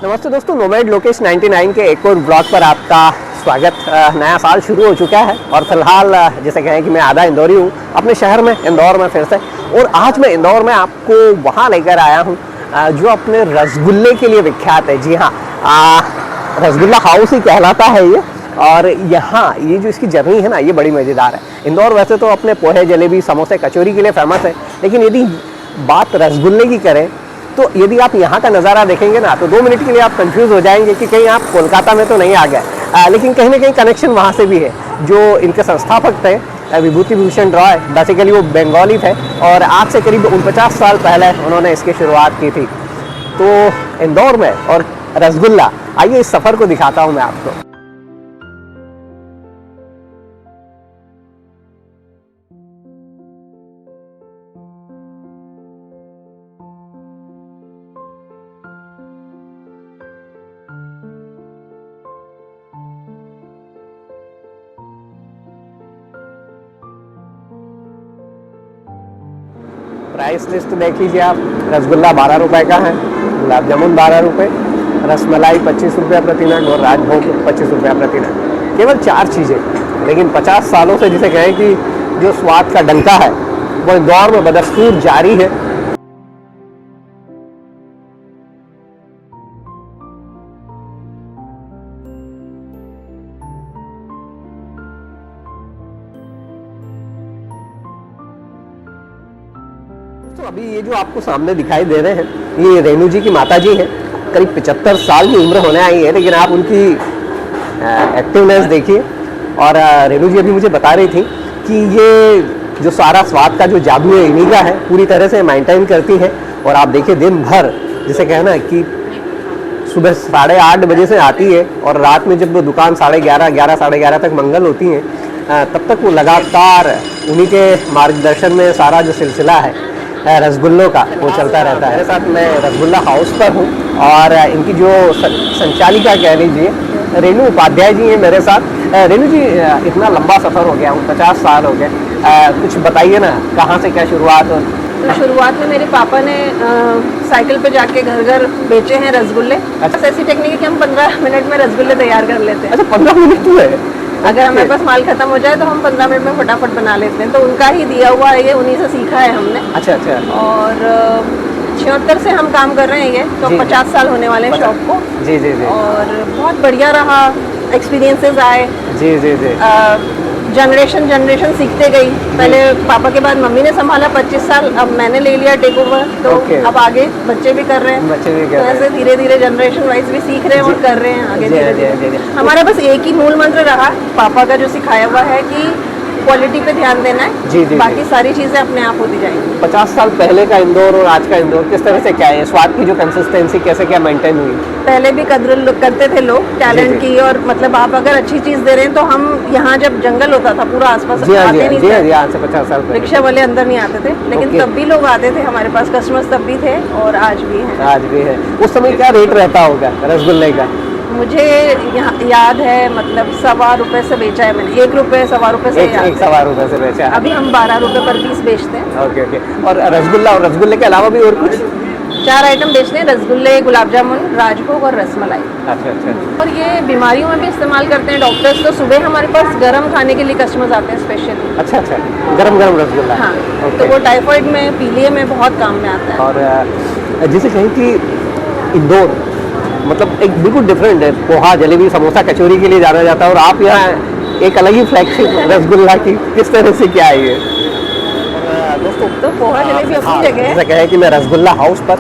नमस्ते दोस्तों, नोमैड लोकेश 99 के एक और ब्लॉग पर आपका स्वागत। नया साल शुरू हो चुका है और फिलहाल जैसे कहें कि मैं आधा इंदौरी हूँ अपने शहर में इंदौर में फिर से। और आज मैं इंदौर में आपको वहाँ लेकर आया हूँ जो अपने रसगुल्ले के लिए विख्यात है। जी हाँ, रसगुल्ला हाउस ही कहलाता है ये। और यहाँ ये जो इसकी जर्नी है ना, ये बड़ी मज़ेदार है। इंदौर वैसे तो अपने पोहे, जलेबी, समोसे, कचौरी के लिए फेमस है, लेकिन यदि बात रसगुल्ले की करें तो यदि आप यहाँ का नज़ारा देखेंगे ना तो 2 मिनट के लिए आप कंफ्यूज हो जाएंगे कि कहीं आप कोलकाता में तो नहीं आ गए। लेकिन कहीं ना कहीं कनेक्शन वहाँ से भी है। जो इनके संस्थापक थे विभूति भूषण रॉय, बेसिकली वो बंगाली थे और आज से करीब 49 साल पहले उन्होंने इसकी शुरुआत की थी। तो इंदौर में और रसगुल्ला, आइए इस सफ़र को दिखाता हूँ मैं आपको। प्राइस लिस्ट देख लीजिए आप। रसगुल्ला 12 रुपये का है, गुलाब जामुन 12 रुपये, रसमलाई 25 रुपये प्रति नग और राजभोग 25 रुपये प्रति नग। केवल 4 चीज़ें, लेकिन 50 सालों से जिसे कहें कि जो स्वाद का डंका है वो इंदौर में बदस्तूर जारी है। तो अभी ये जो आपको सामने दिखाई दे रहे हैं ये रेणु जी की माता जी हैं। करीब 75 साल की उम्र होने आई है, लेकिन आप उनकी एक्टिवनेस देखिए। और रेणु जी अभी मुझे बता रही थी कि ये जो सारा स्वाद का जो जादू है इन्हीं का है, पूरी तरह से मेंटेन करती है। और आप देखिए दिन भर, जिसे कहना कि सुबह 8:30 बजे से आती है और रात में जब वो दुकान 11:30 साढ़े 11 तक मंगल होती हैं, तब तक वो लगातार उन्हीं के मार्गदर्शन में सारा जो सिलसिला है रसगुल्लों का वो चलता रहता है। मेरे साथ मैं रसगुल्ला हाउस पर हूँ और इनकी जो संचालिका कह लीजिए रेणु उपाध्याय जी हैं मेरे साथ। रेणु जी, इतना लंबा सफ़र हो गया, 50 साल हो गए, कुछ बताइए ना कहाँ से क्या शुरुआत हो? तो शुरुआत में मेरे पापा ने साइकिल पे जाके घर घर बेचे हैं रसगुल्ले। अच्छा। ऐसी टेक्निक है कि हम 15 मिनट में रसगुल्ले तैयार कर लेते हैं। अच्छा, 15 मिनट तो है। अगर हमारे पास माल खत्म हो जाए तो हम 15 मिनट में फटाफट बना लेते हैं। तो उनका ही दिया हुआ है ये, उन्हीं से सीखा है हमने। अच्छा अच्छा। और 76 से हम काम कर रहे हैं ये, तो 50 साल होने वाले हैं शॉप को। जी जी जी। और बहुत बढ़िया रहा, एक्सपीरियंसेस आए। जी जी जी। जनरेशन सीखते गई। पहले पापा के बाद मम्मी ने संभाला 25 साल, अब मैंने ले लिया टेक ओवर। तो अब आगे बच्चे भी कर रहे हैं, बच्चे भी कर रहे हैं। तो ऐसे धीरे धीरे जनरेशन वाइज भी सीख रहे हैं और कर रहे हैं आगे धीरे धीरे। हमारा बस एक ही मूल मंत्र रहा पापा का जो सिखाया हुआ है कि क्वालिटी पे ध्यान देना है। जी जी। बाकी सारी चीज़ें अपने आप होती जाएंगी। 50 साल पहले का इंदौर और आज का इंदौर किस तरह से क्या है, स्वाद की जो कंसिस्टेंसी कैसे क्या मेंटेन हुई? पहले भी कद्र करते थे लोग टैलेंट की, और मतलब आप अगर अच्छी चीज़ दे रहे हैं तो हम यहाँ जब जंगल होता था पूरा आसपास आते नहीं थे। आज से 50 साल पहले रिक्शा वाले अंदर नहीं आते थे, लेकिन तब भी लोग आते थे हमारे पास। कस्टमर्स तब भी थे और आज भी हैं। आज भी है। उस समय क्या रेट रहता होगा रसगुल्ले का? मुझे याद है, मतलब 1.25 रुपये से बेचा है मैंने। 1 रुपये 1.25 रुपये से याद है। 1.25 रुपये से बेचा है। अभी हम 12 रुपये पर पीस बेचते हैं। Okay okay. और रसगुल्ला और रसगुल्ले के अलावा भी और कुछ 4 आइटम बेचते हैं, रसगुल्ले, गुलाब जामुन, राजभोग और रसमलाई। अच्छा अच्छा। और ये बीमारियों में भी इस्तेमाल करते हैं डॉक्टर्स। तो सुबह हमारे पास गर्म खाने के लिए कस्टमर्स आते हैं स्पेशली। अच्छा अच्छा, गरम गरम रसगुल्ला। हाँ, तो वो टाइफाइड में, पीलिया में बहुत काम में आता है। और जिसे कहें कि इंदौर मतलब एक बिल्कुल डिफरेंट है। पोहा, जलेबी, समोसा, कचौरी के लिए जाना जाता है और आप यहाँ एक अलग ही फ्लैगशिप रसगुल्ला की किस तरह से क्या है ये? दोस्तों, तो पोहा जलेबी अपनी जगह है। जैसा कहे कि मैं रसगुल्ला हाउस पर,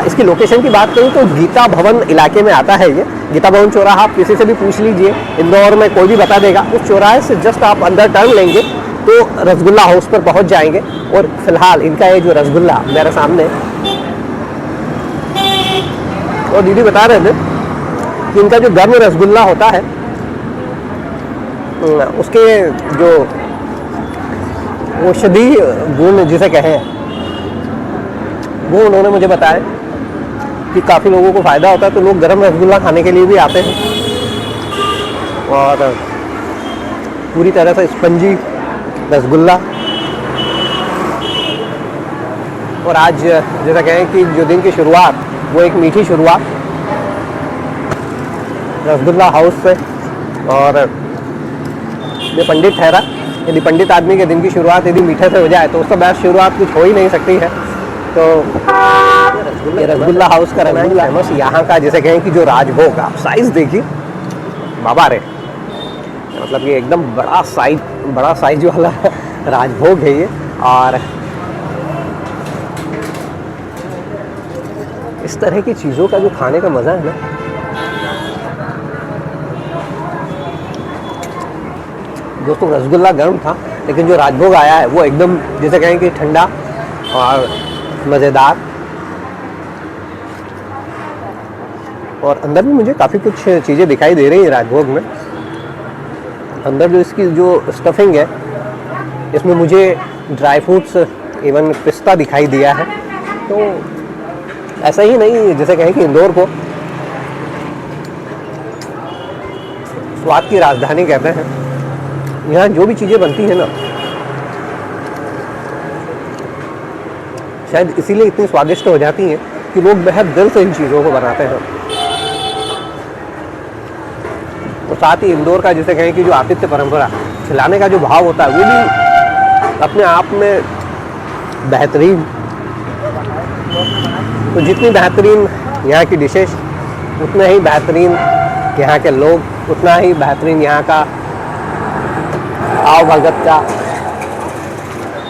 इसकी लोकेशन की बात करूँ तो गीता भवन इलाके में आता है ये। गीता भवन चौराहा आप किसी से भी पूछ लीजिए इंदौर में, कोई भी बता देगा। उस चौराहे से जस्ट आप अंदर टर्न लेंगे तो रसगुल्ला हाउस पर पहुँच जाएंगे। और फिलहाल इनका ये जो रसगुल्ला मेरे सामने, और दीदी बता रहे थे कि इनका जो गर्म रसगुल्ला होता है उसके जो औषधि गुण जिसे कहें, वो उन्होंने मुझे बताया कि काफ़ी लोगों को फ़ायदा होता है। तो लोग गर्म रसगुल्ला खाने के लिए भी आते हैं और पूरी तरह से स्पंजी रसगुल्ला। और आज जैसा कहें कि जो दिन की शुरुआत वो एक मीठी शुरुआत रसगुल्ला हाउस से। और ये पंडित ठहरा, यदि पंडित आदमी के दिन की शुरुआत यदि मीठे से हो जाए तो उससे बेस्ट शुरुआत कुछ हो ही नहीं सकती है। तो ये रसगुल्ला हाउस का रसगुल्ला फेमस यहाँ का, जैसे कहें कि जो राजभोग, आप साइज़ देखिए बाबा रे, मतलब ये एकदम बड़ा साइज वाला राजभोग है ये। और इस तरह की चीज़ों का जो खाने का मज़ा है ना, दोस्तों रसगुल्ला गर्म था लेकिन जो राजभोग आया है वो एकदम जैसे कहें कि ठंडा और मज़ेदार। और अंदर भी मुझे काफ़ी कुछ चीज़ें दिखाई दे रही है राजभोग में। अंदर जो इसकी जो स्टफिंग है, इसमें मुझे ड्राई फ्रूट्स इवन पिस्ता दिखाई दिया है। तो ऐसा ही नहीं, जैसे कहें कि इंदौर को स्वाद की राजधानी कहते हैं। यहाँ जो भी चीज़ें बनती हैं ना, शायद इसीलिए इतनी स्वादिष्ट हो जाती हैं कि लोग बेहद दिल से इन चीज़ों को बनाते हैं। और साथ ही इंदौर का जैसे कहें कि जो आतिथ्य परंपरा, खिलाने का जो भाव होता है वो भी अपने आप में बेहतरीन। तो जितनी बेहतरीन यहाँ की डिशेस, उतना ही बेहतरीन यहाँ के लोग, उतना ही बेहतरीन यहाँ का आव भगत का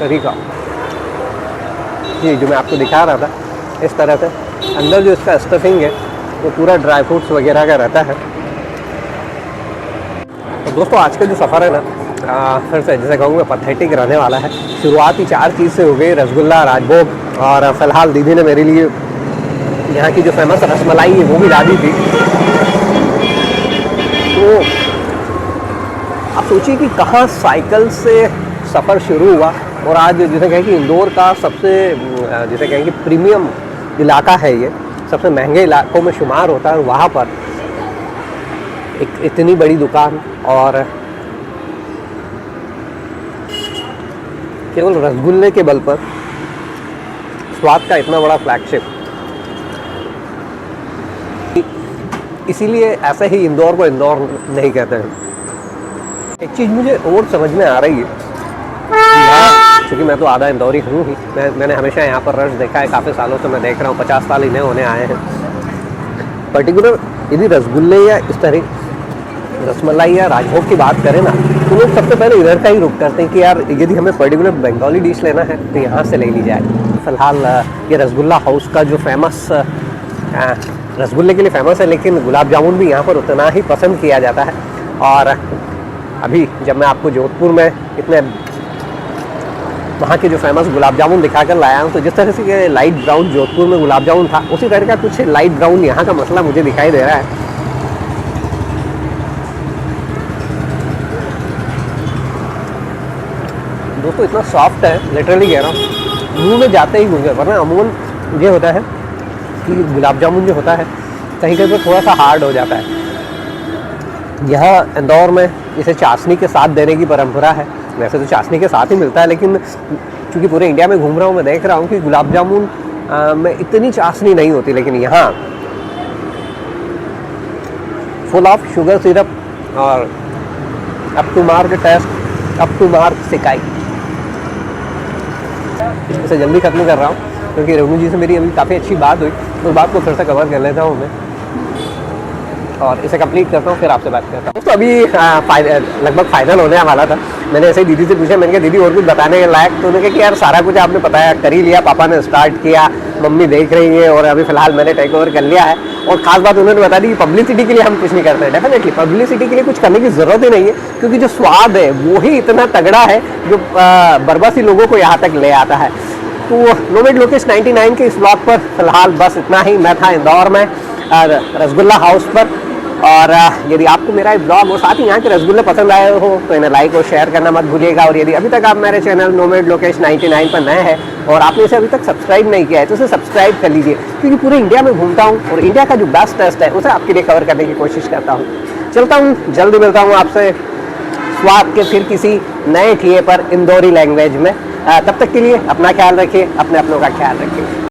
तरीका। जी, जो मैं आपको दिखा रहा था, इस तरह से अंदर जो इसका स्टफिंग है वो पूरा ड्राई फ्रूट्स वगैरह का रहता है। तो दोस्तों आज का जो सफ़र है ना, फिर से जैसे कहूँगा पैथेटिक रहने वाला है। शुरुआत ही 4 चीज़ से हो गई, रसगुल्ला, राजभोग, और फ़िलहाल दीदी ने मेरे लिए यहाँ की जो फेमस रसमलाई है वो भी ला दी थी। तो आप सोचिए कि कहाँ साइकिल से सफ़र शुरू हुआ और आज जैसे कहें कि इंदौर का सबसे जैसे कहें कि प्रीमियम इलाका है ये, सबसे महंगे इलाकों में शुमार होता है। वहाँ पर एक इतनी बड़ी दुकान और केवल रसगुल्ले के बल पर स्वाद का इतना बड़ा फ्लैगशिप। इसीलिए ऐसे ही इंदौर को इंदौर नहीं कहते हैं। एक चीज़ मुझे और समझ में आ रही है, क्योंकि मैं तो आधा इंदौरी हूँ ही, मैंने हमेशा यहाँ पर रश देखा है, काफ़ी सालों से मैं देख रहा हूँ, 50 साल इन्हें होने आए हैं। पर्टिकुलर यदि रसगुल्ले या इस तरह रसमलाई या राजभोग की बात करें ना, तो लोग सबसे पहले इधर का ही रुख करते हैं कि यार यदि हमें पर्टिकुलर बंगाली डिश लेना है तो यहाँ से ले ली जाए। फ़िलहाल ये रसगुल्ला हाउस का जो फेमस रसगुल्ले के लिए फेमस है, लेकिन गुलाब जामुन भी यहाँ पर उतना ही पसंद किया जाता है। और अभी जब मैं आपको जोधपुर में इतने वहाँ के जो फेमस गुलाब जामुन दिखा कर लाया हूँ, तो जिस तरह से लाइट ब्राउन जोधपुर में गुलाब जामुन था, उसी तरह का कुछ लाइट ब्राउन यहाँ का मसला मुझे दिखाई दे रहा है। दोस्तों इतना सॉफ्ट है, लिटरली कह रहा हूँ, मुंह में जाते ही घुल, वरना अमूमन ये होता है कि गुलाब जामुन जो होता है कहीं कहीं पर थोड़ा सा हार्ड हो जाता है। यह इंदौर में इसे चाशनी के साथ देने की परंपरा है। वैसे तो चाशनी के साथ ही मिलता है, लेकिन चूँकि पूरे इंडिया में घूम रहा हूँ, मैं देख रहा हूँ कि गुलाब जामुन में इतनी चाशनी नहीं होती, लेकिन यहाँ फुल ऑफ शुगर सिरप और up to mark taste, up to mark सिकाई। इसे जल्दी ख़त्म कर रहा हूँ क्योंकि रेणु जी से मेरी अभी काफ़ी अच्छी बात हुई, तो उस बात को फिर से कवर कर लेता हूँ मैं और इसे कंप्लीट करता हूँ, फिर आपसे बात करता हूँ। तो अभी लगभग फाइनल होने वाला था। मैंने ऐसे ही दीदी से पूछा, मैंने कहा दीदी और कुछ बताने के लायक? तो उन्होंने कहा कि यार सारा कुछ आपने बताया, कर ही लिया, पापा ने स्टार्ट किया, मम्मी देख रही है और अभी फ़िलहाल मैंने टेक ओवर कर लिया है। और ख़ास बात उन्होंने बता दी कि पब्लिसिटी के लिए हम कुछ नहीं करते हैं। डेफिनेटली पब्लिसिटी के लिए कुछ करने की ज़रूरत ही नहीं है, क्योंकि जो स्वाद है वो ही इतना तगड़ा है जो बरबसी लोगों को यहाँ तक ले आता है। तो नोमैड लोकेश 99 के इस ब्लॉग पर फ़िलहाल बस इतना ही। मैं था इंदौर में रसगुल्ला हाउस पर, और यदि आपको मेरा ये ब्लॉग और साथ ही यहाँ के रसगुल्ले पसंद आए हो तो इन्हें लाइक और शेयर करना मत भूलिएगा। और यदि अभी तक आप मेरे चैनल नोमैड लोकेश 99 पर नए हैं और आपने इसे अभी तक सब्सक्राइब नहीं किया है तो इसे सब्सक्राइब कर लीजिए, क्योंकि पूरे इंडिया में घूमता हूँ और इंडिया का जो बेस्ट टेस्ट है उसे आपके लिए कवर करने की कोशिश करता हूँ। चलता हूँ, जल्दी मिलता हूँ आपसे स्वाद के फिर किसी नए ठिए पर इंदौरी लैंग्वेज में। तब तक के लिए अपना ख्याल रखिए, अपने अपनों का ख्याल रखिए।